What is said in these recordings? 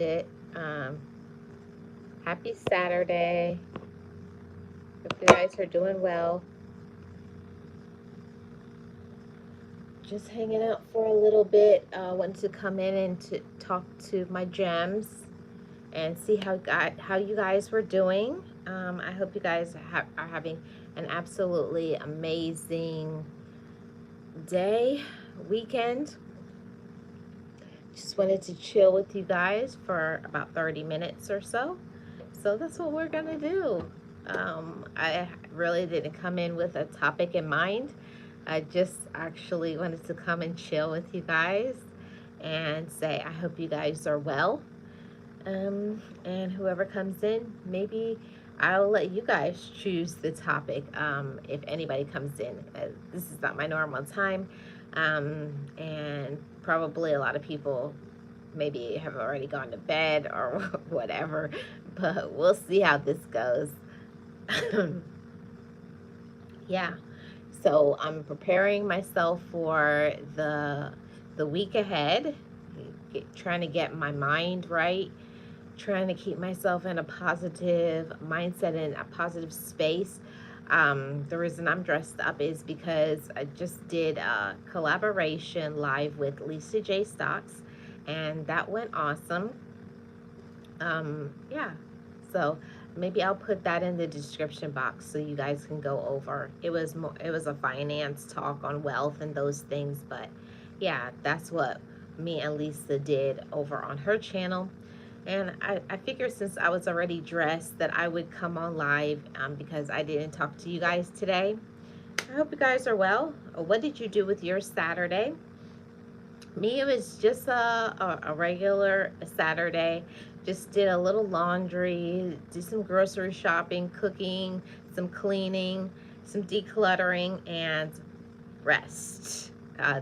it. Um, Happy Saturday. Hope you guys are doing well. Just hanging out for a little bit. Wanted to come in and to talk to my gems and see how you guys were doing. I hope you guys are having an absolutely amazing day, weekend. Just wanted to chill with you guys for about 30 minutes or so. So that's what we're gonna do. I really didn't come in with a topic in mind. I just actually wanted to come and chill with you guys and say I hope you guys are well. And whoever comes in, maybe I'll let you guys choose the topic if anybody comes in. This is not my normal time, and probably a lot of people maybe have already gone to bed or whatever, but we'll see how this goes. Yeah. So I'm preparing myself for the week ahead, trying to get my mind right, trying to keep myself in a positive mindset and a positive space. The reason I'm dressed up is because I just did a collaboration live with Lisa J. Stocks, and that went awesome. Yeah, so maybe I'll put that in the description box so you guys can go over. It was a finance talk on wealth and those things, but yeah, that's what me and Lisa did over on her channel. And I figured since I was already dressed that I would come on live because I didn't talk to you guys today. I hope you guys are well. What did you do with your Saturday? Me, it was just a regular Saturday. Just did a little laundry, did some grocery shopping, cooking, some cleaning, some decluttering, and rest.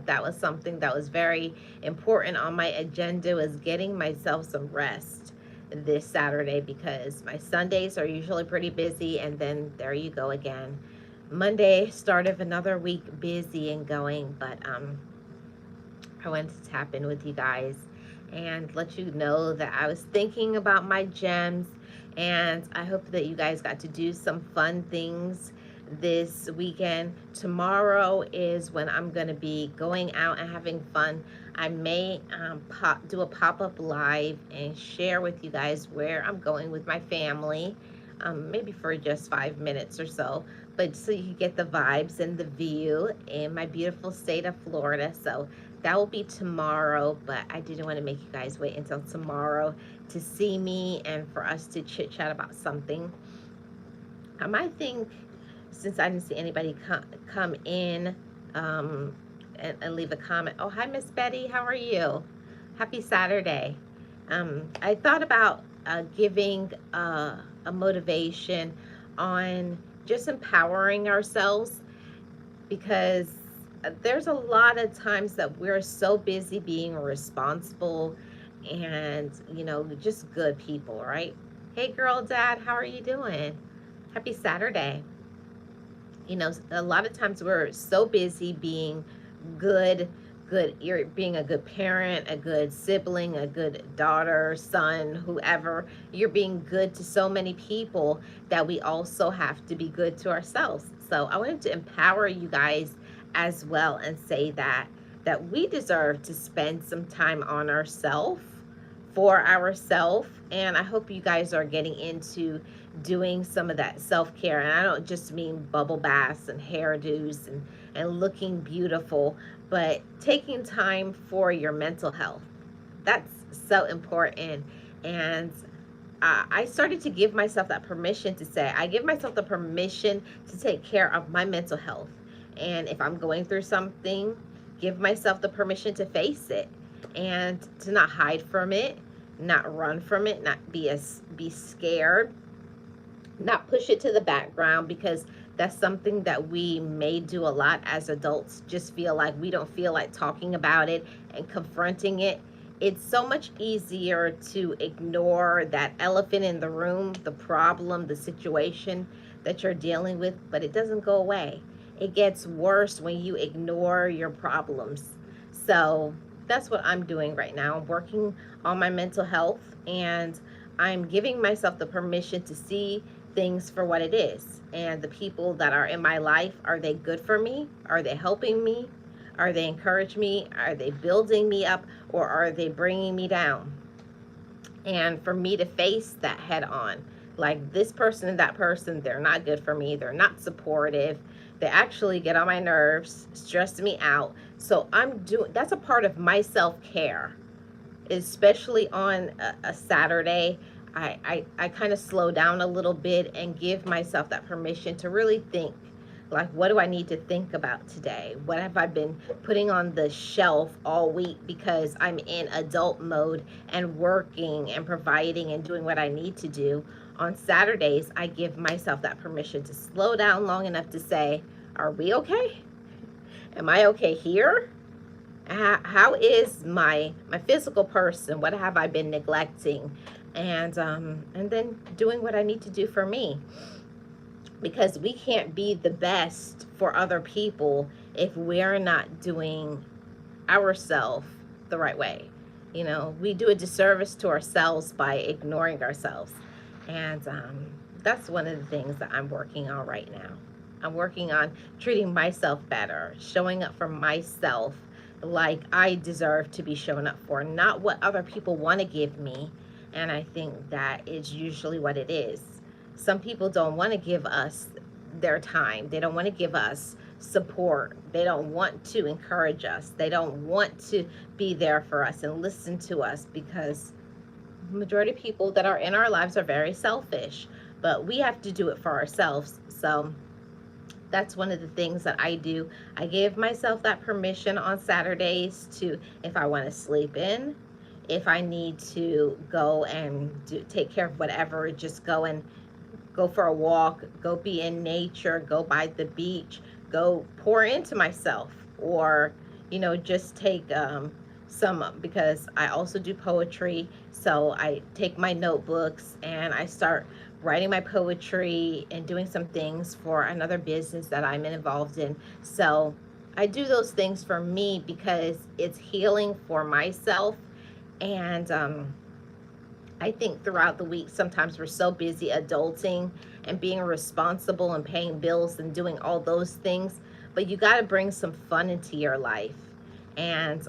That was something that was very important on my agenda, was getting myself some rest this Saturday because my Sundays are usually pretty busy, and then there you go again. Monday, start of another week, busy and going, but I wanted to tap in with you guys and let you know that I was thinking about my gems, and I hope that you guys got to do some fun things this weekend. Tomorrow is when I'm going to be going out and having fun. I may do a pop-up live and share with you guys where I'm going with my family, maybe for just 5 minutes or so, but so you can get the vibes and the view in my beautiful state of Florida. So that will be tomorrow, but I didn't want to make you guys wait until tomorrow to see me and for us to chit chat about something. I think since I didn't see anybody come in and leave a comment. Oh, hi, Miss Betty. How are you? Happy Saturday. I thought about giving a motivation on just empowering ourselves because there's a lot of times that we're so busy being responsible and, just good people, right? Hey, girl, dad, how are you doing? Happy Saturday. A lot of times we're so busy being good, you're being a good parent, a good sibling, a good daughter, son, whoever. You're being good to so many people that we also have to be good to ourselves. So I wanted to empower you guys as well and say that we deserve to spend some time on ourselves, for ourselves. And I hope you guys are getting into doing some of that self-care. And I don't just mean bubble baths and hairdos and looking beautiful, but taking time for your mental health. That's so important. And I started to give myself that permission to say, I give myself the permission to take care of my mental health. And if I'm going through something, give myself the permission to face it and to not hide from it, not run from it, not be scared, not push it to the background, because that's something that we may do a lot as adults. Just feel like we don't feel like talking about it and confronting it. It's so much easier to ignore that elephant in the room, the problem, the situation that you're dealing with, but it doesn't go away. It gets worse when you ignore your problems. So that's what I'm doing right now. I'm working on my mental health, and I'm giving myself the permission to see things for what it is. And the people that are in my life, are they good for me? Are they helping me? Are they encouraging me? Are they building me up, or are they bringing me down? And for me to face that head on, like, this person and that person, they're not good for me, they're not supportive, they actually get on my nerves, stress me out. So I'm doing, that's a part of my self-care, especially on a Saturday. I kind of slow down a little bit and give myself that permission to really think, like, what do I need to think about today? What have I been putting on the shelf all week because I'm in adult mode and working and providing and doing what I need to do? On Saturdays, I give myself that permission to slow down long enough to say, are we okay? Am I okay here? How is my physical person? What have I been neglecting? And then doing what I need to do for me, because we can't be the best for other people if we're not doing ourselves the right way. You know, we do a disservice to ourselves by ignoring ourselves. And that's one of the things that I'm working on right now. I'm working on treating myself better, showing up for myself like I deserve to be shown up for, not what other people want to give me. And I think that is usually what it is. Some people don't want to give us their time, they don't want to give us support, they don't want to encourage us, they don't want to be there for us and listen to us, because the majority of people that are in our lives are very selfish. But we have to do it for ourselves. So that's one of the things that I do. I give myself that permission on Saturdays to, if I want to sleep in, if I need to go and take care of whatever, just go for a walk, go be in nature, go by the beach, go pour into myself, or, you know, just take some, because I also do poetry. So I take my notebooks and I start writing my poetry and doing some things for another business that I'm involved in. So I do those things for me because it's healing for myself. And I think throughout the week, sometimes we're so busy adulting and being responsible and paying bills and doing all those things, but you got to bring some fun into your life. And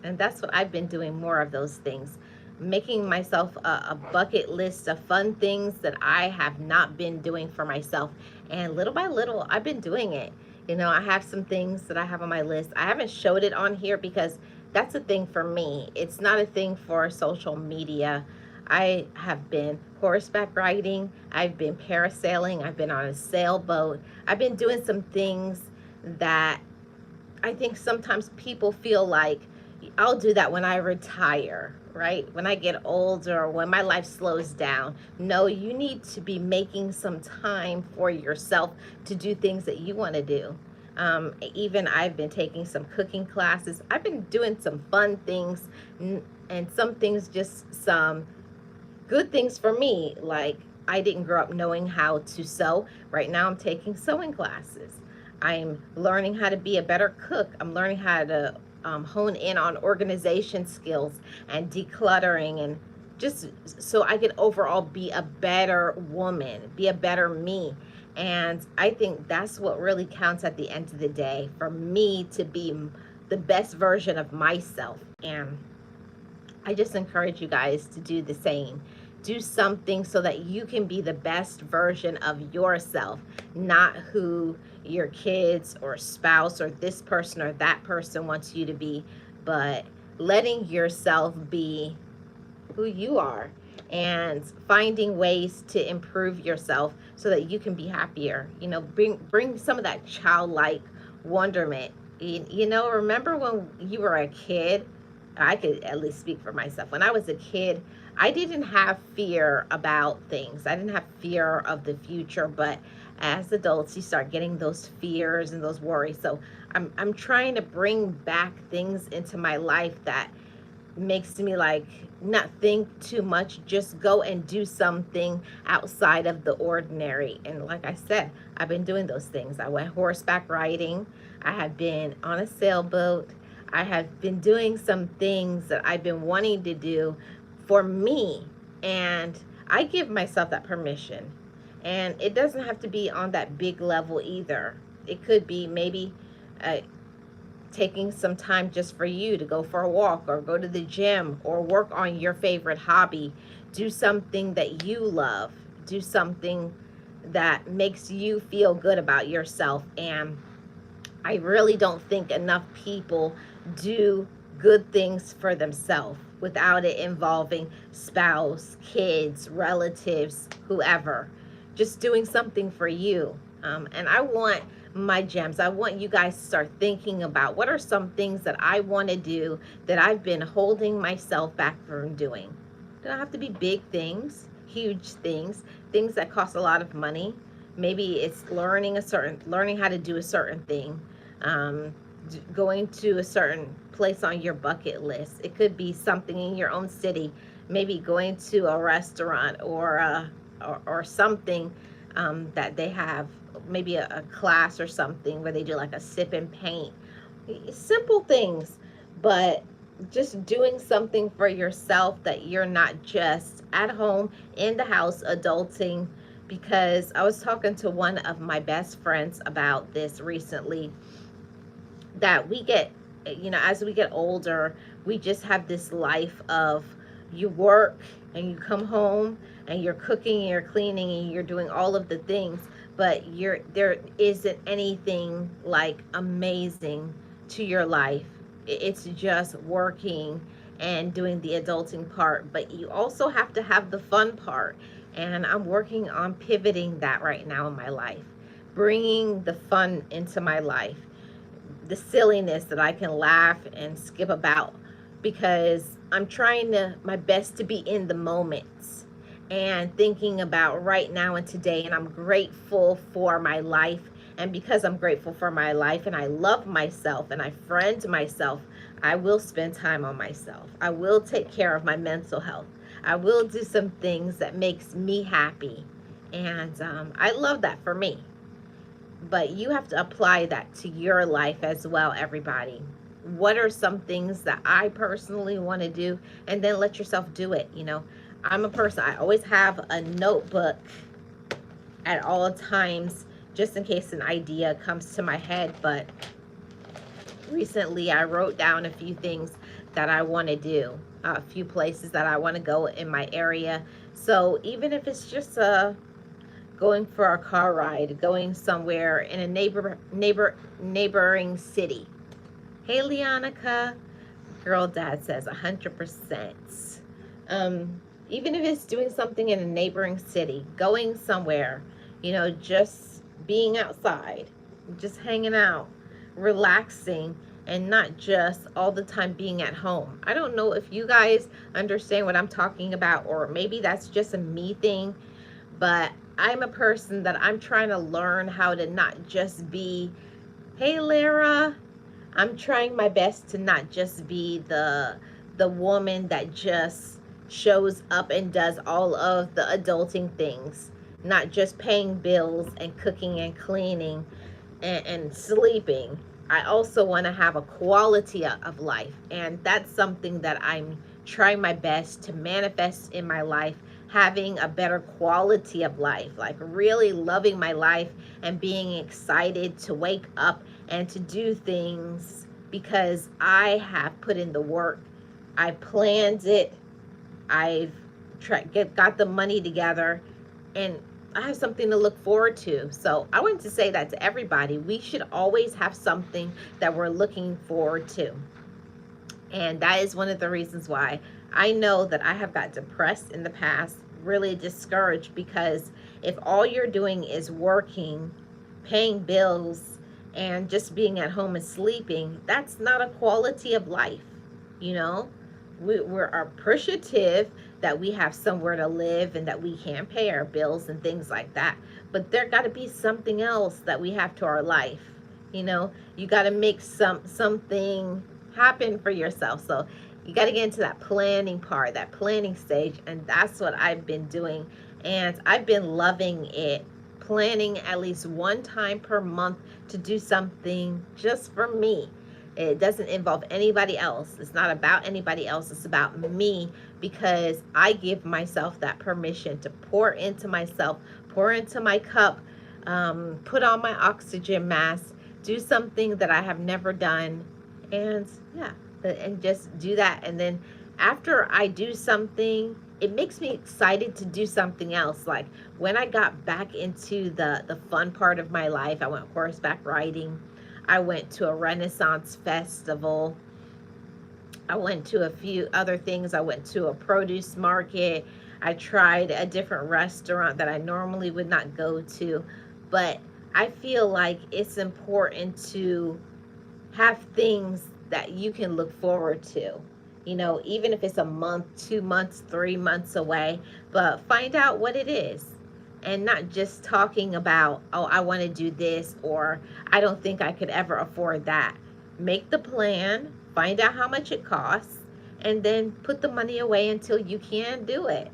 that's what I've been doing, more of those things, making myself a bucket list of fun things that I have not been doing for myself. And little by little, I've been doing it. You know, I have some things that I have on my list. I haven't showed it on here because that's a thing for me. It's not a thing for social media. I have been horseback riding, I've been parasailing, I've been on a sailboat, I've been doing some things that I think sometimes people feel like, I'll do that when I retire, right? When I get older, or when my life slows down. No, you need to be making some time for yourself to do things that you want to do. Even I've been taking some cooking classes. I've been doing some fun things, and some things, just some good things for me. Like, I didn't grow up knowing how to sew. Right now I'm taking sewing classes. I'm learning how to be a better cook. I'm learning how to hone in on organization skills and decluttering, and just so I can overall be a better woman, be a better me. And I think that's what really counts at the end of the day, for me to be the best version of myself. And I just encourage you guys to do the same. Do something so that you can be the best version of yourself, not who your kids or spouse or this person or that person wants you to be, but letting yourself be who you are and finding ways to improve yourself so that you can be happier. You know, bring some of that childlike wonderment. You know, remember when you were a kid? I could at least speak for myself. When I was a kid, I didn't have fear about things. I didn't have fear of the future, but as adults, you start getting those fears and those worries. So I'm trying to bring back things into my life that makes me, like, not think too much, just go and do something outside of the ordinary. And like I said, I've been doing those things. I went horseback riding, I have been on a sailboat, I have been doing some things that I've been wanting to do for me, and I give myself that permission. And it doesn't have to be on that big level either. It could be maybe uh, taking some time just for you to go for a walk or go to the gym or work on your favorite hobby. Do something that you love. Do something that makes you feel good about yourself. And I really don't think enough people do good things for themselves without it involving spouse, kids, relatives, whoever. Just doing something for you. And I want my gems, I want you guys to start thinking about what are some things that I want to do that I've been holding myself back from doing. They don't have to be big things, huge things, things that cost a lot of money. Maybe it's learning how to do a certain thing, um, going to a certain place on your bucket list. It could be something in your own city, maybe going to a restaurant or something that they have, maybe a class or something where they do like a sip and paint. Simple things, but just doing something for yourself that you're not just at home in the house adulting. Because I was talking to one of my best friends about this recently, that we get, as we get older, we just have this life of, you work and you come home and you're cooking and you're cleaning and you're doing all of the things, but there isn't anything like amazing to your life. It's just working and doing the adulting part, but you also have to have the fun part. And I'm working on pivoting that right now in my life, bringing the fun into my life, the silliness that I can laugh and skip about, because I'm trying my best to be in the moments and thinking about right now and today. And I'm grateful for my life. And because I'm grateful for my life and I love myself and I friend myself, I will spend time on myself. I will take care of my mental health. I will do some things that makes me happy. And I love that for me. But you have to apply that to your life as well, everybody. What are some things that I personally want to do? And then let yourself do it. I'm a person, I always have a notebook at all times just in case an idea comes to my head. But recently I wrote down a few things that I want to do, a few places that I want to go in my area. So even if it's just going for a car ride, going somewhere in a neighboring city. Hey, Leonica. Girl Dad says 100%. Even if it's doing something in a neighboring city, going somewhere, just being outside, just hanging out, relaxing, and not just all the time being at home. I don't know if you guys understand what I'm talking about, or maybe that's just a me thing, but I'm a person that I'm trying to learn how to not just be, hey Lara, I'm trying my best to not just be the woman that just shows up and does all of the adulting things, not just paying bills and cooking and cleaning and sleeping. I also want to have a quality of life, and that's something that I'm trying my best to manifest in my life, having a better quality of life, like really loving my life and being excited to wake up and to do things because I have put in the work. I planned it. I've got the money together, and I have something to look forward to. So I wanted to say that to everybody. We should always have something that we're looking forward to. And that is one of the reasons why I know that I have got depressed in the past, really discouraged, because if all you're doing is working, paying bills, and just being at home and sleeping, that's not a quality of life. You know, we're appreciative that we have somewhere to live and that we can pay our bills and things like that. But there got to be something else that we have to our life. You got to make something happen for yourself. So you got to get into that planning part, that planning stage, and that's what I've been doing, and I've been loving it. Planning at least one time per month to do something just for me. It doesn't involve anybody else. It's not about anybody else. It's about me, because I give myself that permission to pour into myself, pour into my cup, put on my oxygen mask, do something that I have never done. And yeah, and just do that. And then after I do something, it makes me excited to do something else. Like when I got back into the fun part of my life, I went horseback riding. I went to a Renaissance festival. I went to a few other things. I went to a produce market. I tried a different restaurant that I normally would not go to. But I feel like it's important to have things that you can look forward to. You know, even if it's a month, 2 months, 3 months away, but find out what it is. And not just talking about, oh, I want to do this, or I don't think I could ever afford that. Make the plan, find out how much it costs, and then put the money away until you can do it.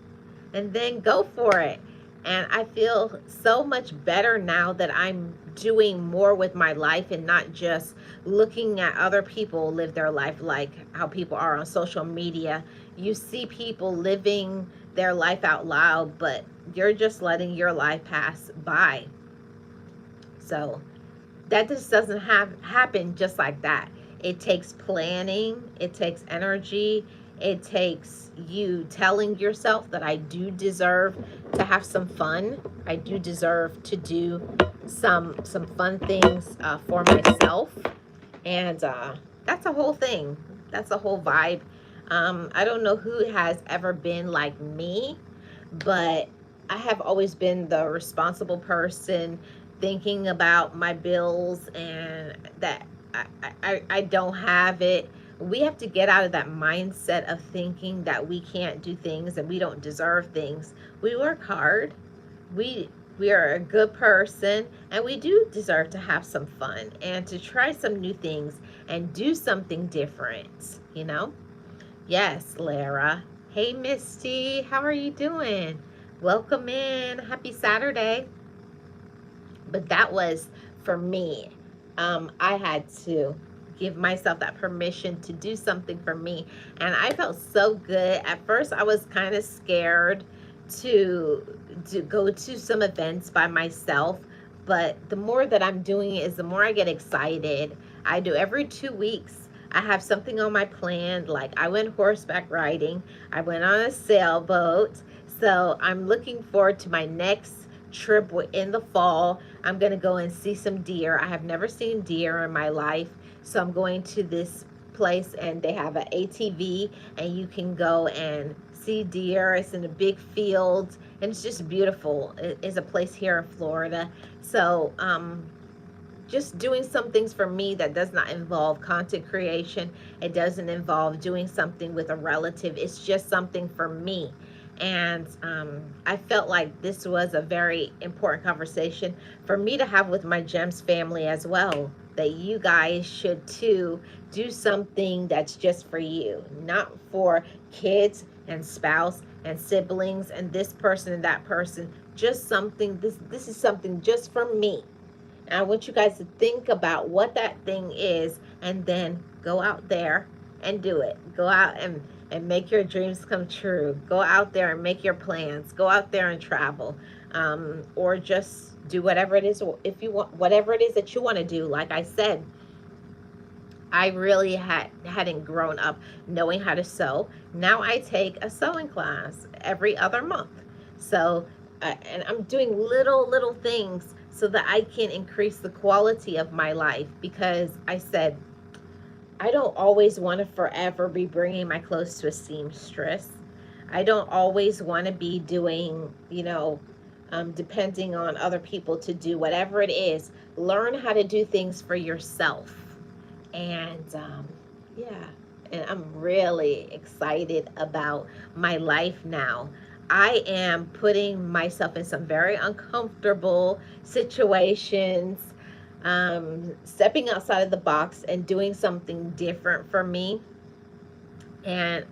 And then go for it. And I feel so much better now that I'm doing more with my life and not just looking at other people live their life like how people are on social media. You see people living their life out loud, but you're just letting your life pass by. So that just doesn't happen just like that. It takes planning, it takes energy, it takes you telling yourself that I do deserve to have some fun. I do deserve to do some fun things for myself. And that's a whole thing. That's a whole vibe. I don't know who has ever been like me, but I have always been the responsible person, thinking about my bills and that I don't have it. We have to get out of that mindset of thinking that we can't do things and we don't deserve things. We work hard. We we are a good person, and we do deserve to have some fun and to try some new things and do something different, you know? Yes, Lara. Hey, Misty, how are you doing? Welcome in. Happy Saturday. But that was for me. I had to give myself that permission to do something for me. And I felt so good. At first, I was kind of scared to go to some events by myself. But the more that I'm doing it is the more I get excited. I do every 2 weeks. I have something on my plan. Like I went horseback riding. I went on a sailboat. So I'm looking forward to my next trip in the fall. I'm going to go and see some deer. I have never seen deer in my life. So I'm going to this place and they have an ATV and you can go and see deer. It's in a big field and it's just beautiful. It is a place here in Florida. So just doing some things for me that does not involve content creation. It doesn't involve doing something with a relative. It's just something for me. And I felt like this was a very important conversation for me to have with my GEMS family as well. That you guys should too do something that's just for you, not for kids and spouse and siblings and this person and that person. Just something, this is something just for me. And I want you guys to think about what that thing is and then go out there and do it. Go out and make your dreams come true. Go out there and make your plans. Go out there and travel. Or just do whatever it is, if you want, whatever it is that you want to do. Like I said, I really hadn't grown up knowing how to sew. Now I take a sewing class every other month. So, and I'm doing little things so that I can increase the quality of my life, because I said I don't always want to forever be bringing my clothes to a seamstress. I don't always want to be doing, depending on other people to do whatever it is. Learn how to do things for yourself. And yeah, and I'm really excited about my life now. I am putting myself in some very uncomfortable situations, stepping outside of the box and doing something different for me. And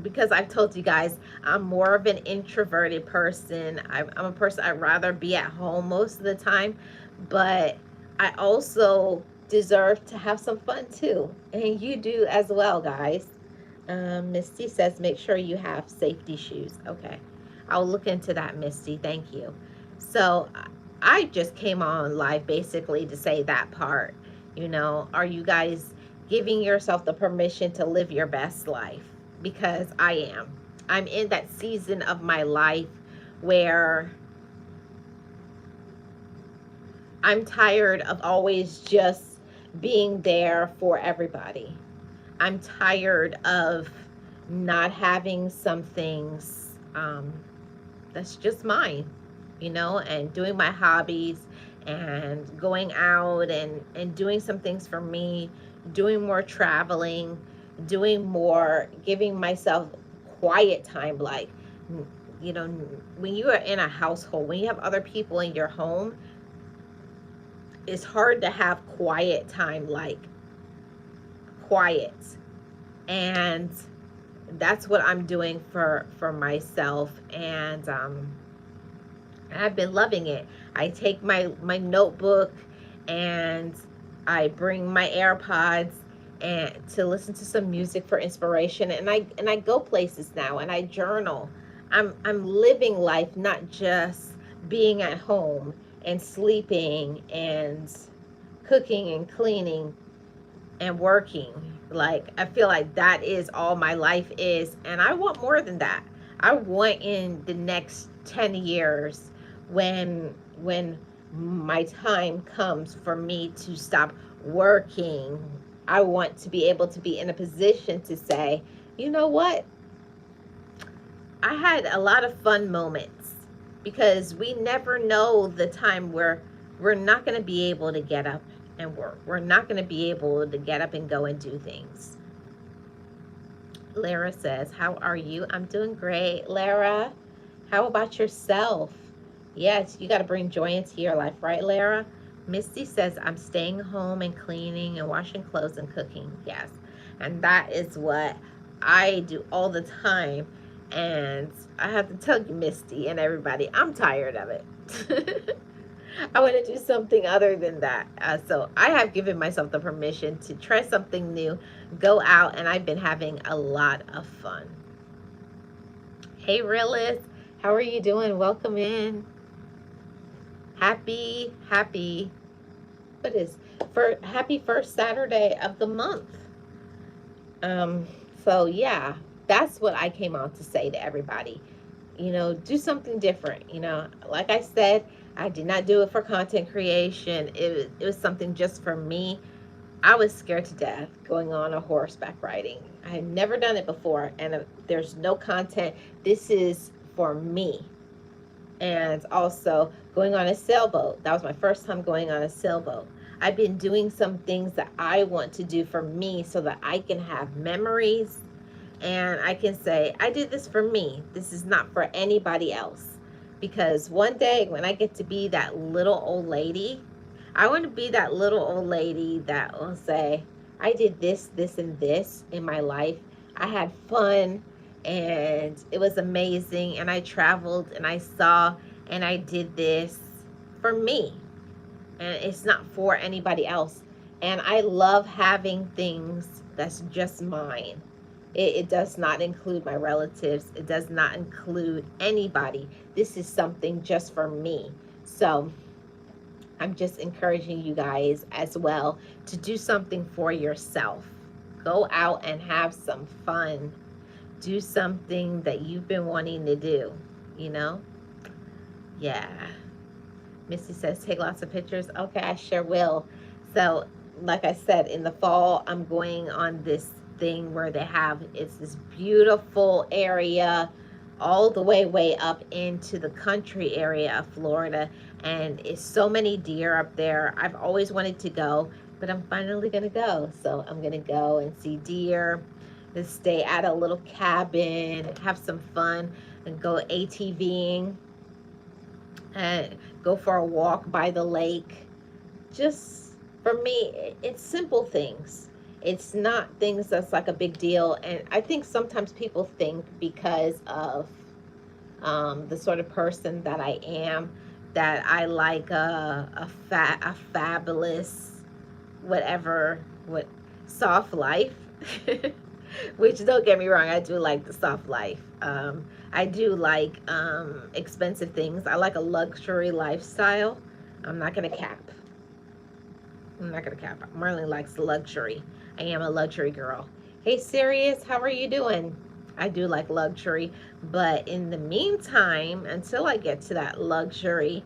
because I've told you guys, I'm more of an introverted person. I'm a person, I'd rather be at home most of the time. But I also deserve to have some fun too. And you do as well, guys. Misty says, make sure you have safety shoes. Okay. I'll look into that, Misty. Thank you. So I just came on live basically to say that part. Are you guys giving yourself the permission to live your best life? Because I am. I'm in that season of my life where I'm tired of always just being there for everybody. I'm tired of not having some things that's just mine, and doing my hobbies and going out and doing some things for me, doing more traveling, doing more, giving myself quiet time. Like, you know, when you are in a household, when you have other people in your home, it's hard to have quiet time, like quiet. And that's what I'm doing for myself, and I've been loving it. I take my notebook and I bring my AirPods and to listen to some music for inspiration, and I go places now and I journal. I'm living life, not just being at home and sleeping and cooking and cleaning and working. Like, I feel like that is all my life is, and I want more than that. I want in the next 10 years, when my time comes for me to stop working, I want to be able to be in a position to say, you know what? I had a lot of fun moments, because we never know the time where we're not going to be able to get up and work. We're not going to be able to get up and go and do things. Lara says, how are you? I'm doing great. Lara, how about yourself? Yes, you got to bring joy into your life, right, Lara? Misty says, I'm staying home and cleaning and washing clothes and cooking. Yes. And that is what I do all the time. And I have to tell you, Misty and everybody, I'm tired of it. I want to do something other than that. So I have given myself the permission to try something new, go out, and I've been having a lot of fun. Hey, Realist, how are you doing? Welcome in. Happy, what is, for happy first Saturday of the month. Um, so yeah, that's what I came on to say to everybody. Do something different. Like I said, I did not do it for content creation. It was something just for me. I was scared to death going on a horseback riding. I had never done it before, and there's no content. This is for me. And also going on a sailboat. That was my first time going on a sailboat. I've been doing some things that I want to do for me so that I can have memories, and I can say, I did this for me. This is not for anybody else. Because one day when I get to be that little old lady, I want to be that little old lady that will say, I did this, this, and this in my life. I had fun and it was amazing. And I traveled and I saw and I did this for me. And it's not for anybody else. And I love having things that's just mine. It does not include my relatives. It does not include anybody. This is something just for me. So I'm just encouraging you guys as well to do something for yourself. Go out and have some fun. Do something that you've been wanting to do, you know? Yeah. Missy says, take lots of pictures. Okay, I sure will. So, like I said, in the fall, I'm going on this thing where it's this beautiful area all the way up into the country area of Florida. And it's so many deer up there. I've always wanted to go, but I'm finally going to go. So I'm going to go and see deer, and stay at a little cabin, have some fun, and go ATVing, and go for a walk by the lake. Just, for me, it's simple things. It's not things that's like a big deal. And I think sometimes people think, because of the sort of person that I am, that I like a fabulous whatever, what soft life. Which, don't get me wrong, I do like the soft life. I do like expensive things. I like a luxury lifestyle. I'm not gonna cap. I'm not gonna cap. Marlene likes luxury. I am a luxury girl. Hey, Sirius, how are you doing? I do like luxury, but in the meantime, until I get to that luxury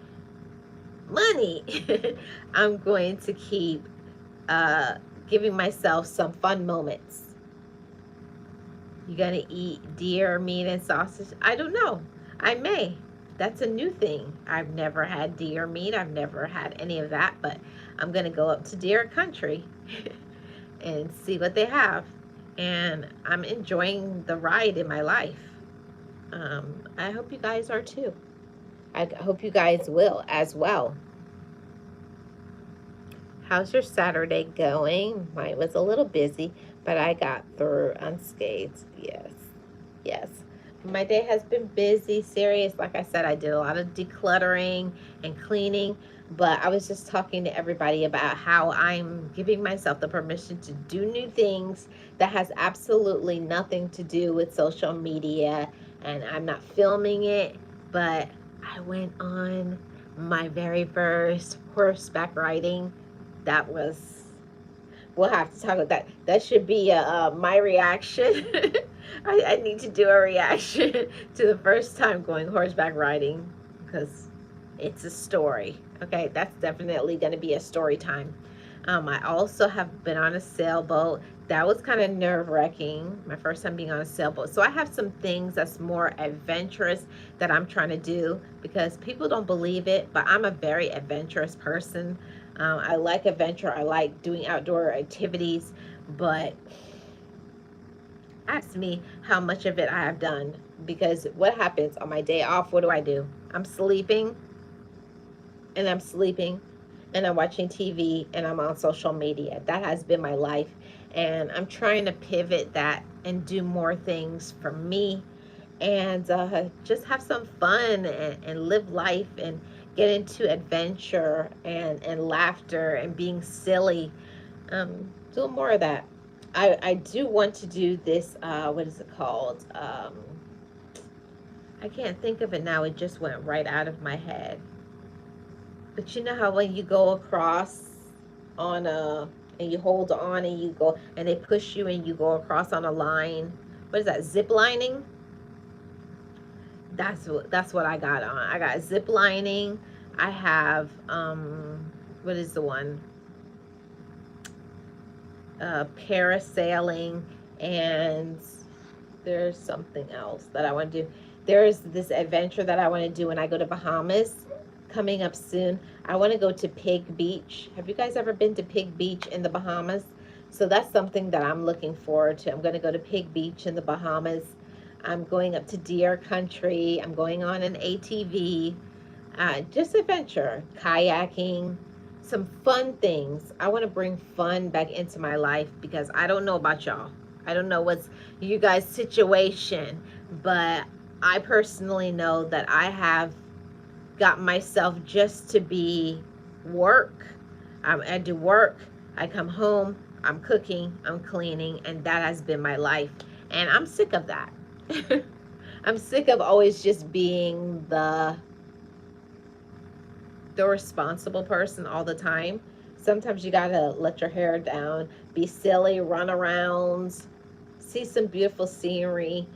money, I'm going to keep uh, giving myself some fun moments. You gonna eat deer meat and sausage? I don't know. I may. That's a new thing. I've never had deer meat. I've never had any of that, but I'm gonna go up to deer country and see what they have. And I'm enjoying the ride in my life. I hope you guys are too. I hope you guys will as well. How's your Saturday going? Mine was a little busy, but I got through unscathed. Yes. Yes. My day has been busy, serious. Like I said, I did a lot of decluttering and cleaning, but I was just talking to everybody about how I'm giving myself the permission to do new things that has absolutely nothing to do with social media, and I'm not filming it, but I went on my very first horseback riding. That was, we'll have to talk about that. That should be my reaction. I need to do a reaction to the first time going horseback riding, because it's a story. Okay, that's definitely going to be a story time. I also have been on a sailboat. That was kind of nerve-wracking, my first time being on a sailboat. So I have some things that's more adventurous that I'm trying to do, because people don't believe it, but I'm a very adventurous person. I like adventure. I like doing outdoor activities, but ask me how much of it I have done, because what happens on my day off? What do? I'm sleeping, and I'm sleeping, and I'm watching TV, and I'm on social media. That has been my life, and I'm trying to pivot that and do more things for me, and just have some fun, and live life, and get into adventure and laughter and being silly. Doing more of that. I do want to do this, what is it called? I can't think of it now. It just went right out of my head. But you know how when you go across on a, and you hold on and you go, and they push you and you go across on a line. What is that? Zip lining? That's what I got on. I got zip lining. I have what is the one? Parasailing, and there's something else that I want to do. There's this adventure that I want to do when I go to Bahamas coming up soon. I want to go to Pig Beach. Have you guys ever been to Pig Beach in the Bahamas? So that's something that I'm looking forward to. I'm going to go to Pig Beach in the Bahamas. I'm going up to Deer Country. I'm going on an ATV. Just adventure, kayaking, some fun things. I want to bring fun back into my life, because I don't know about y'all. I don't know what's you guys' situation, but I personally know that I have got myself just to be work. I do work. I come home. I'm cooking. I'm cleaning, and that has been my life. And I'm sick of that. I'm sick of always just being the responsible person all the time. Sometimes you gotta let your hair down, be silly, run around, see some beautiful scenery,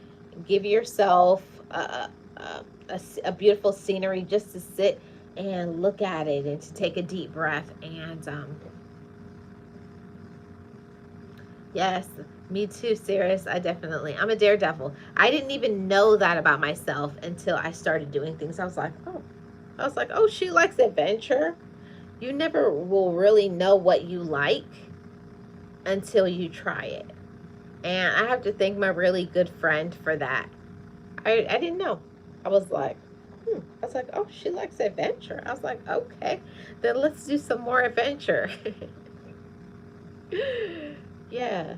give yourself a beautiful scenery just to sit and look at it, and to take a deep breath. And yes, me too, Sirius. I'm a daredevil. I didn't even know that about myself until I started doing things. I was like, oh, she likes adventure. You never will really know what you like until you try it. And I have to thank my really good friend for that. I didn't know. I was like, oh, she likes adventure. I was like, okay, then let's do some more adventure. Yeah.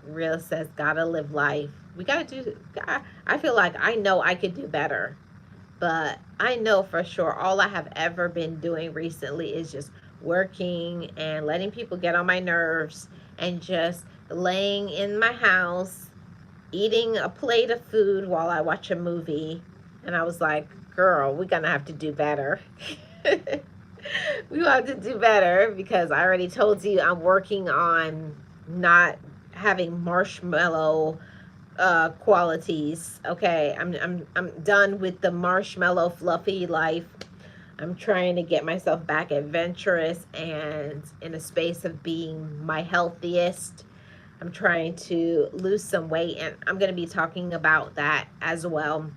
Real says, gotta live life. We gotta do, I feel like I know I could do better. But I know for sure all I have ever been doing recently is just working and letting people get on my nerves and just laying in my house, eating a plate of food while I watch a movie. And I was like, girl, we're going to have to do better. We have to do better because I already told you I'm working on not having marshmallow qualities. Okay, I'm done with the marshmallow fluffy life. I'm trying to get myself back adventurous and in a space of being my healthiest. I'm trying to lose some weight, and I'm going to be talking about that as well.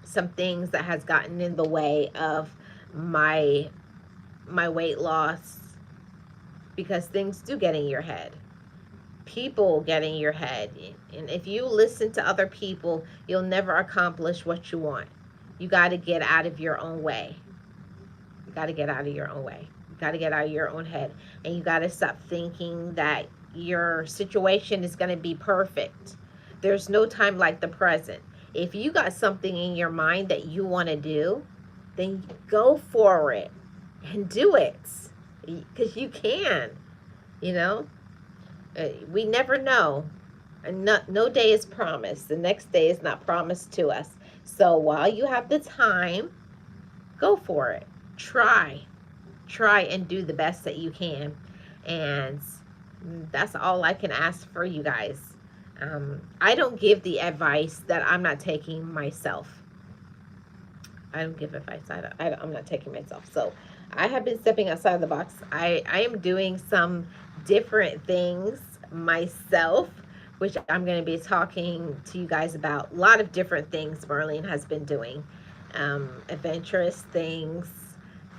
Some things that has gotten in the way of my weight loss, because things do get in your head. People get in your head. And if you listen to other people, you'll never accomplish what you want. You got to get out of your own way. You got to get out of your own way. You got to get out of your own head. And you got to stop thinking that your situation is going to be perfect. There's no time like the present. If you got something in your mind that you want to do, then go for it and do it. Because you can, you know? We never know. And no day is promised. The next day is not promised to us. So while you have the time, go for it. Try. Try and do the best that you can. And that's all I can ask for you guys. I don't give the advice that I'm not taking myself. I don't give advice. I'm not taking myself. So I have been stepping outside of the box. I am doing some different things myself, which I'm going to be talking to you guys about. A lot of different things Marlene has been doing. Adventurous things,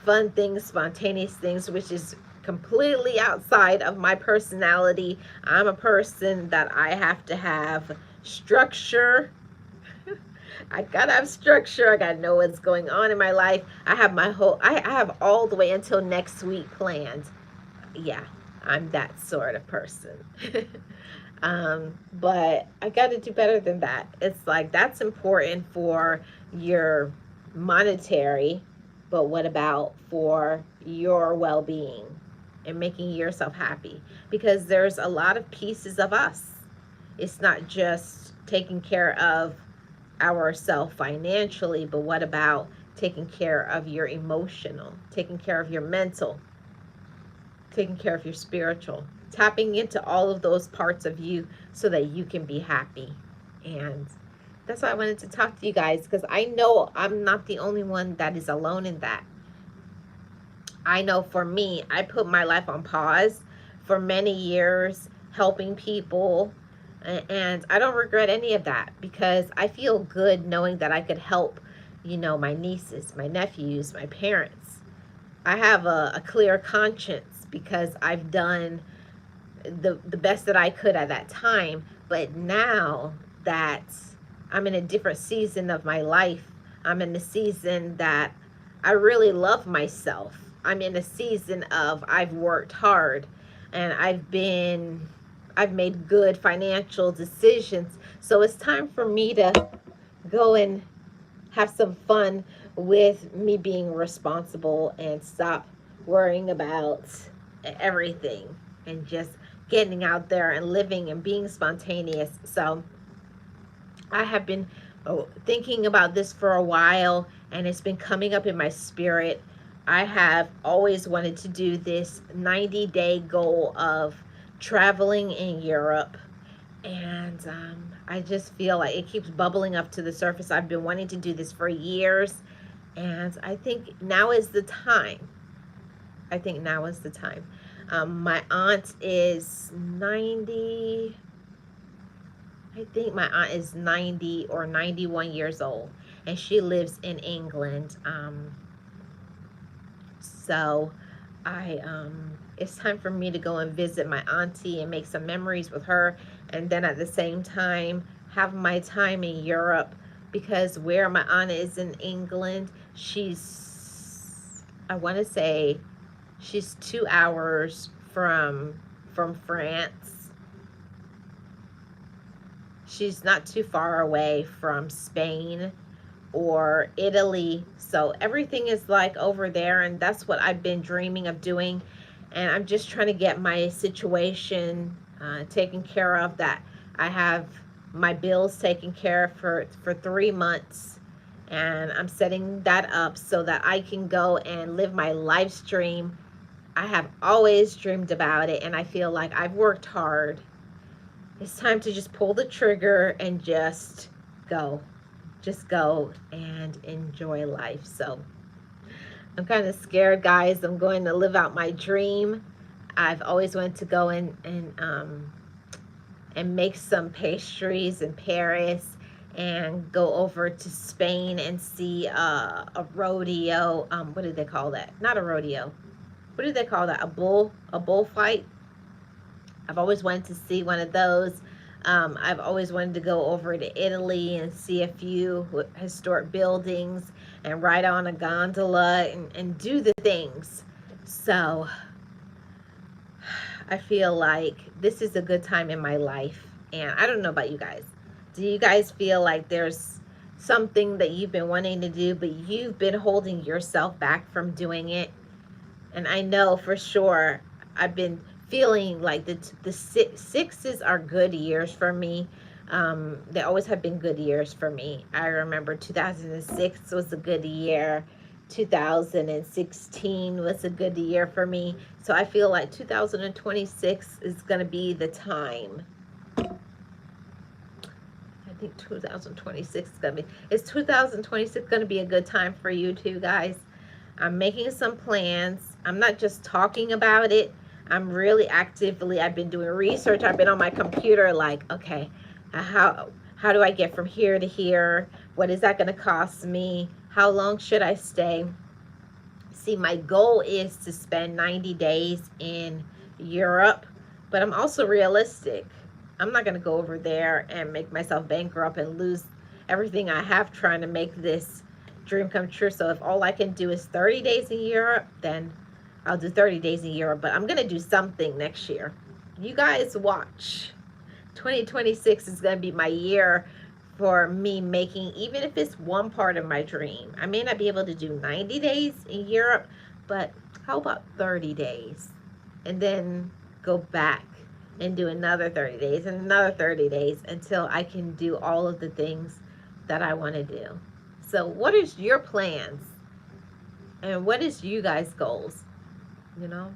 fun things, spontaneous things, which is completely outside of my personality. I'm a person that I have to have structure. I gotta have structure. I gotta know what's going on in my life. I have all the way until next week planned. Yeah, I'm that sort of person. But I gotta do better than that. It's like that's important for your monetary, but what about for your well being and making yourself happy? Because there's a lot of pieces of us. It's not just taking care of ourselves financially, but what about taking care of your emotional, taking care of your mental, taking care of your spiritual, tapping into all of those parts of you so that you can be happy. And that's why I wanted to talk to you guys, because I know I'm not the only one that is alone in that. I know for me, I put my life on pause for many years, helping people, and I don't regret any of that because I feel good knowing that I could help, my nieces, my nephews, my parents. I have a clear conscience because I've done the best that I could at that time. But now that I'm in a different season of my life, I'm in the season that I really love myself. I'm in a season of I've worked hard and I've made good financial decisions. So it's time for me to go and have some fun with me being responsible and stop worrying about everything and just getting out there and living and being spontaneous. So I have been thinking about this for a while and it's been coming up in my spirit. I have always wanted to do this 90-day goal of traveling in Europe, and I just feel like it keeps bubbling up to the surface. I've been wanting to do this for years, and I think now is the time. I think now is the time. My aunt is 90. I think my aunt is 90 or 91 years old, and she lives in England. So it's time for me to go and visit my auntie and make some memories with her, and then at the same time have my time in Europe, because where my aunt is in England, I want to say she's 2 hours from France. She's not too far away from Spain, or Italy. So everything is like over there, and that's what I've been dreaming of doing. And I'm just trying to get my situation taken care of, that I have my bills taken care of for 3 months. And I'm setting that up so that I can go and live my live stream. I have always dreamed about it, and I feel like I've worked hard. It's time to just pull the trigger and just go. Just go and enjoy life. So I'm kind of scared, guys. I'm going to live out my dream. I've always wanted to go and make some pastries in Paris, and go over to Spain and see a rodeo. What do they call that? Not a rodeo. What do they call that? A bullfight. I've always wanted to see one of those. I've always wanted to go over to Italy and see a few historic buildings and ride on a gondola and do the things. So I feel like this is a good time in my life. And I don't know about you guys. Do you guys feel like there's something that you've been wanting to do, but you've been holding yourself back from doing it? And I know for sure I've been feeling like the sixes are good years for me. They always have been good years for me. I remember 2006 was a good year. 2016 was a good year for me. So I feel like 2026 is going to be the time. I think 2026 is going to be, is 2026 going to be a good time for you too, guys? I'm making some plans. I'm not just talking about it. I'm really actively, I've been doing research. I've been on my computer like, okay, how do I get from here to here? What is that going to cost me? How long should I stay? See, my goal is to spend 90 days in Europe, but I'm also realistic. I'm not going to go over there and make myself bankrupt and lose everything I have trying to make this dream come true. So if all I can do is 30 days in Europe, then I'll do 30 days in Europe. But I'm going to do something next year. You guys watch. 2026 is going to be my year for me making, even if it's one part of my dream. I may not be able to do 90 days in Europe, but how about 30 days? And then go back and do another 30 days and another 30 days until I can do all of the things that I want to do. So what is your plans? And what is you guys' goals? You know?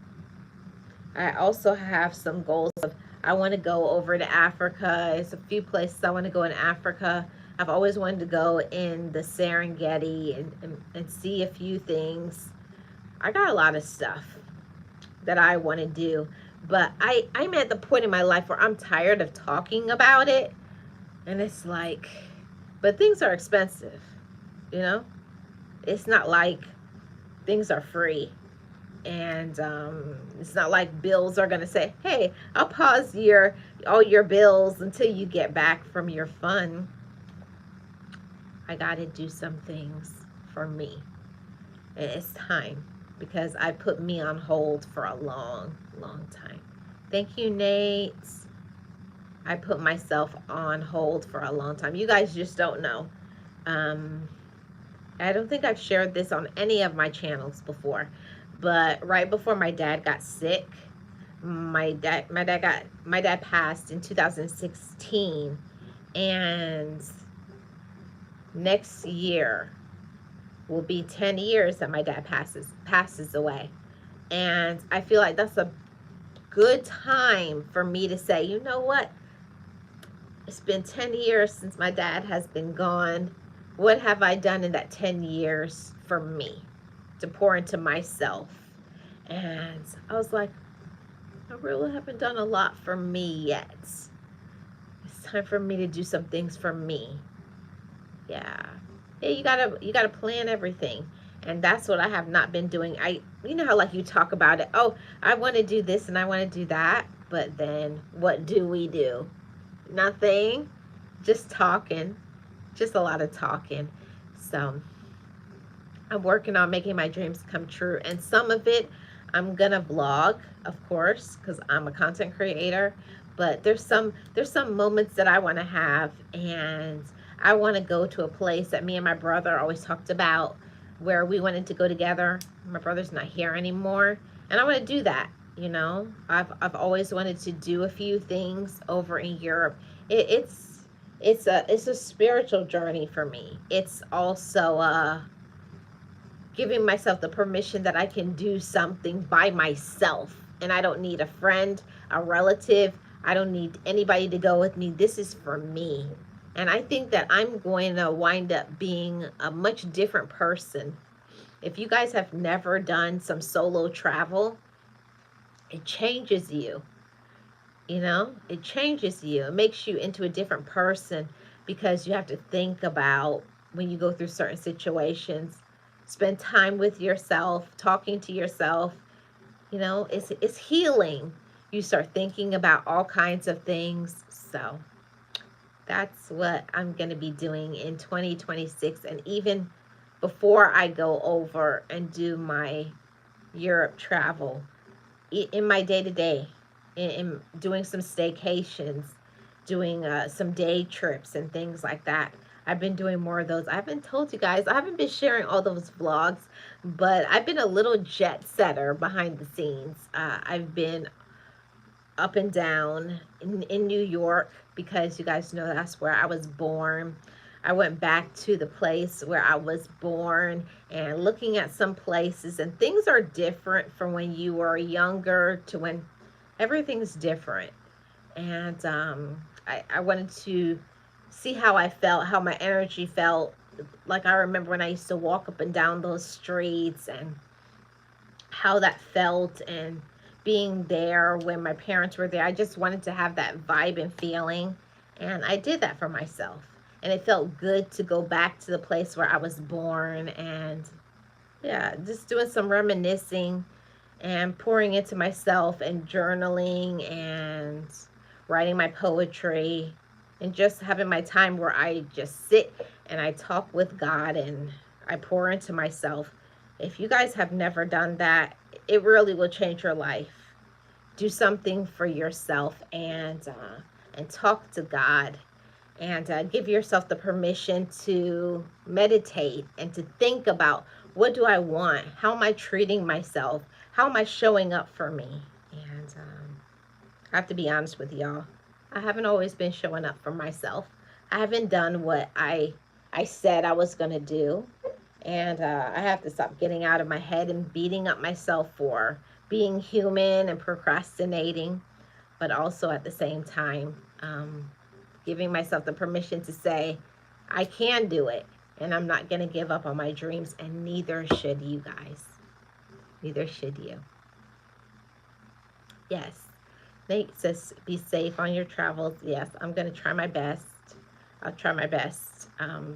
I also have some goals of, I want to go over to Africa. There's a few places I want to go in Africa. I've always wanted to go in the Serengeti and see a few things. I got a lot of stuff that I want to do. But I'm at the point in my life where I'm tired of talking about it. And it's like, but things are expensive, you know? It's not like things are free. And it's not like bills are going to say, hey, I'll pause all your bills until you get back from your fun. I got to do some things for me. And it's time, because I put me on hold for a long, long time. Thank you, Nate. I put myself on hold for a long time. You guys just don't know. I don't think I've shared this on any of my channels before, but right before my dad got sick, my dad passed in 2016, and next year will be 10 years that my dad passes away. And I feel like that's a good time for me to say, you know what? It's been 10 years since my dad has been gone. What have I done in that 10 years for me to pour into myself? And I was like, I really haven't done a lot for me yet. It's time for me to do some things for me. Yeah, you gotta plan everything. And that's what I have not been doing. You know how like you talk about it, oh, I want to do this and I want to do that, but then what do we do? Nothing. Just talking. Just a lot of talking. So I'm working on making my dreams come true, and some of it I'm gonna vlog, of course, because I'm a content creator. But there's some moments that I want to have, and I want to go to a place that me and my brother always talked about, where we wanted to go together. My brother's not here anymore, and I want to do that. I've always wanted to do a few things over in Europe. It's a spiritual journey for me. It's also giving myself the permission that I can do something by myself, and I don't need a friend, a relative. I don't need anybody to go with me. This is for me. And I think that I'm going to wind up being a much different person. If you guys have never done some solo travel, it changes you. It changes you. It makes you into a different person, because you have to think about, when you go through certain situations, spend time with yourself, talking to yourself. It's healing. You start thinking about all kinds of things. So that's what I'm going to be doing in 2026. And even before I go over and do my Europe travel, in my day to day, in doing some staycations, doing some day trips and things like that. I've been doing more of those. I haven't told you guys, I haven't been sharing all those vlogs, but I've been a little jet setter behind the scenes. I've been up and down in New York, because you guys know that's where I was born. I went back to the place where I was born, and looking at some places, and things are different from when you were younger to when everything's different. And I wanted to see how I felt, how my energy felt. Like, I remember when I used to walk up and down those streets, and how that felt, and being there when my parents were there. I just wanted to have that vibe and feeling, and I did that for myself. And it felt good to go back to the place where I was born, and yeah, just doing some reminiscing and pouring into myself, and journaling, and writing my poetry, and just having my time where I just sit and I talk with God, and I pour into myself. If you guys have never done that, it really will change your life. Do something for yourself, and talk to God, and give yourself the permission to meditate and to think about, what do I want? How am I treating myself? How am I showing up for me? And I have to be honest with y'all. I haven't always been showing up for myself. I haven't done what I said I was going to do. And I have to stop getting out of my head and beating up myself for being human and procrastinating, but also at the same time, giving myself the permission to say, I can do it, and I'm not going to give up on my dreams, and neither should you guys. Neither should you. Yes. Nate says, be safe on your travels. Yes, I'm going to try my best. I'll try my best.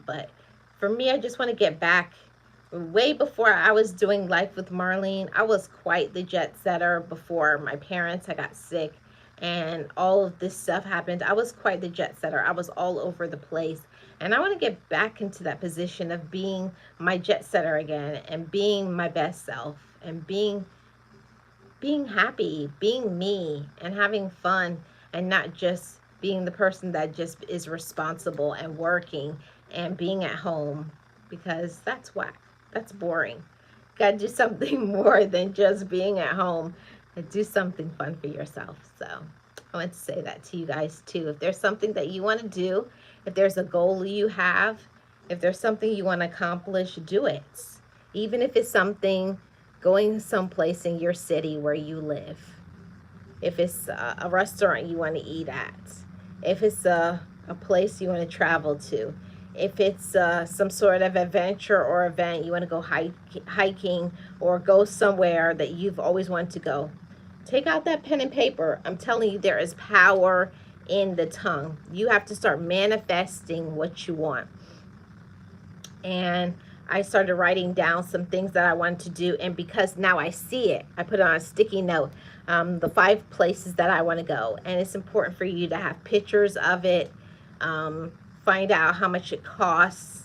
But for me, I just want to get back. Way before I was doing Life with Marlene, I was quite the jet setter. Before my parents had got sick and all of this stuff happened, I was quite the jet setter. I was all over the place. And I want to get back into that position of being my jet setter again, and being my best self, and being happy, being me, and having fun, and not just being the person that just is responsible and working and being at home, because that's whack. That's boring. Got to do something more than just being at home, and do something fun for yourself. So I want to say that to you guys too. If there's something that you want to do, if there's a goal you have, if there's something you want to accomplish, do it. Even if it's something going someplace in your city where you live. If it's a restaurant you want to eat at. If it's a place you want to travel to. If it's some sort of adventure or event, you want to go hiking or go somewhere that you've always wanted to go. Take out that pen and paper. I'm telling you, there is power in the tongue. You have to start manifesting what you want. And I started writing down some things that I wanted to do, and because now I see it, I put it on a sticky note, the 5 places that I want to go. And it's important for you to have pictures of it, find out how much it costs,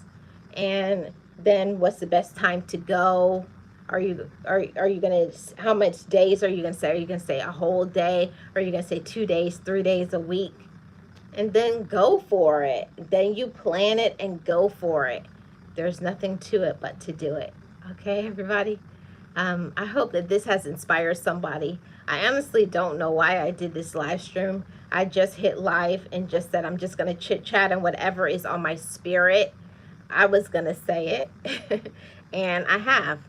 and then what's the best time to go. Are you gonna, how much days are you gonna say? Are you gonna say a whole day? Or are you gonna say 2 days, 3 days, a week? and then go for it. Then you plan it and go for it. There's nothing to it but to do it. Okay, everybody? I hope that this has inspired somebody. I honestly don't know why I did this live stream. I just hit live and just said I'm just going to chit chat and whatever is on my spirit, I was going to say it. And I have.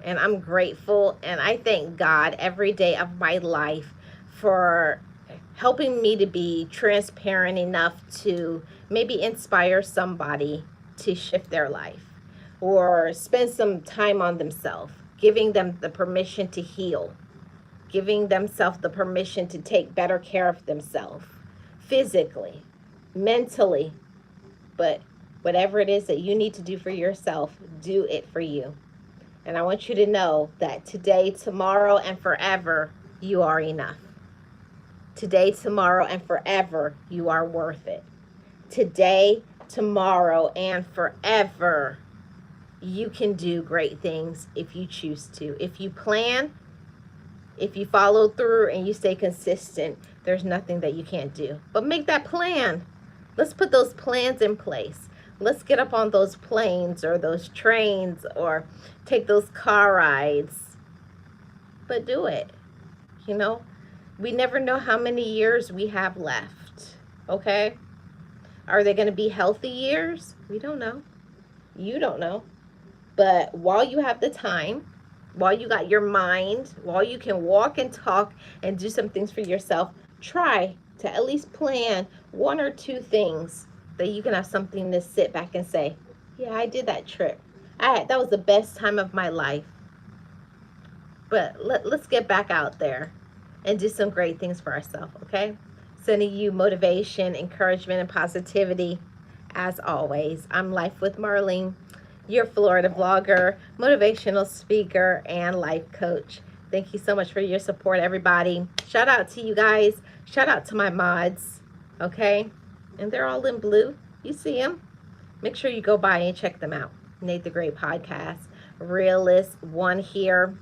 And I'm grateful. And I thank God every day of my life for helping me to be transparent enough to maybe inspire somebody to shift their life or spend some time on themselves, giving them the permission to heal, giving themselves the permission to take better care of themselves physically, mentally, but whatever it is that you need to do for yourself, do it for you. And I want you to know that today, tomorrow, and forever, you are enough. Today, tomorrow, and forever, you are worth it. Today, tomorrow, and forever, you can do great things if you choose to. If you plan, if you follow through, and you stay consistent, there's nothing that you can't do. But make that plan. Let's put those plans in place. Let's get up on those planes or those trains or take those car rides. But do it. You know, we never know how many years we have left. Okay? Are they going to be healthy years? We don't know. You don't know. But while you have the time, while you got your mind, while you can walk and talk and do some things for yourself, try to at least plan one or two things that you can have something to sit back and say, yeah, I did that trip. That was the best time of my life. But let's get back out there and do some great things for ourselves, okay? Sending you motivation, encouragement, and positivity. As always, I'm Life with Marlene, your Florida vlogger, motivational speaker, and life coach. Thank you so much for your support, everybody. Shout out to you guys. Shout out to my mods, okay? And they're all in blue. You see them. Make sure you go by and check them out. Nate the Great Podcast, Realist, One Here,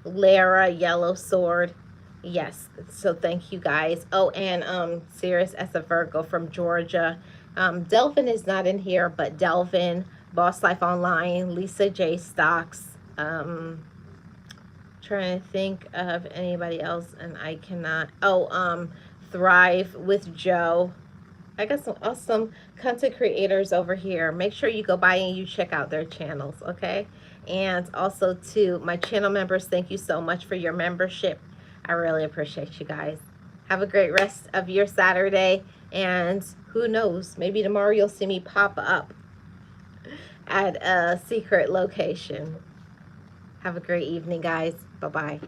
Lara, Yellow Sword. Yes, so thank you guys. Oh, and Sirius as a Virgo from Georgia. Delvin is not in here, but Delvin, Boss Life Online, Lisa J. Stocks. Trying to think of anybody else, and I cannot. Oh, Thrive with Joe. I got some awesome content creators over here. Make sure you go by and you check out their channels, okay? And also to my channel members, thank you so much for your membership. I really appreciate you guys. Have a great rest of your Saturday, and who knows, maybe tomorrow you'll see me pop up at a secret location. Have a great evening, guys. Bye-bye.